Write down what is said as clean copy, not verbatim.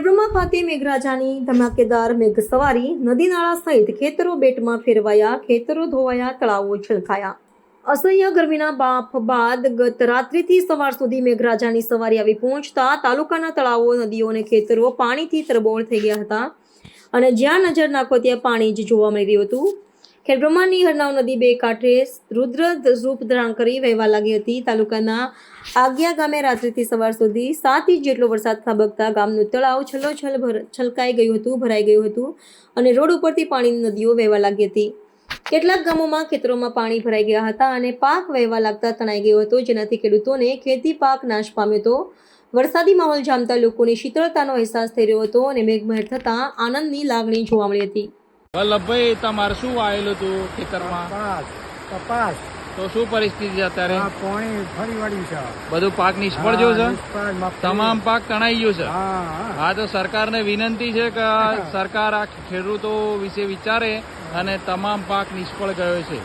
ખેડબ્રહ્મા ખાતે મેઘરાજાની ધમાકેદાર મેઘ સવારી, નદી નાળા સહિત ખેતરો બેટમાં ફેરવાયા, ખેતરો ધોવાયા, તળાવો છલકાયા। અસહ્ય ગરમીના બાફ બાદ ગત રાત્રિથી સવાર સુધી મેઘરાજાની સવારી આવી પહોંચતા તાલુકાના તળાવો, નદીઓ અને ખેતરો પાણીથી તરબોળ થઈ ગયા હતા અને જ્યાં નજર નાખો ત્યાં પાણી જ જોવા મળી રહ્યું હતું। ખેડબ્રહ્માની હરનાવ નદી બે કાંઠે રુદ્ર રૂપ ધારણ કરી વહેવા લાગી હતી। તાલુકાના આગિયા ગામે રાત્રિથી સવાર સુધી 7 ઇંચ જેટલો વરસાદ ખાબકતા ગામનું તળાવ છલોછલ છલકાઈ ગયું હતું, ભરાઈ ગયું હતું અને રોડ ઉપરથી પાણીની નદીઓ વહેવા લાગી હતી। કેટલાક ગામોમાં ખેતરોમાં પાણી ભરાઈ ગયા હતા અને પાક વહેવા લાગતા તણાઈ ગયો હતો, જેનાથી ખેડૂતોને ખેતી પાક નાશ પામ્યો હતો। વરસાદી માહોલ જામતા લોકોને શીતળતાનો અહેસાસ થઈ રહ્યો હતો અને મેઘમહેર થતાં આનંદની લાગણી જોવા મળી હતી। વલ્લભભાઈ, તમારે શું વાયેલું હતું ખેતરમાં? કપાસ તો શું પરિસ્થિતિ અત્યારે? પાણી ફરી વળ્યું છે, બધું પાક નિષ્ફળ ગયો છે, તમામ પાક તણાઈ ગયો છે। હા હા, તો સરકારને વિનંતી છે કે સરકાર આ ખેડૂતો વિશે વિચારે અને તમામ પાક નિષ્ફળ ગયો છે।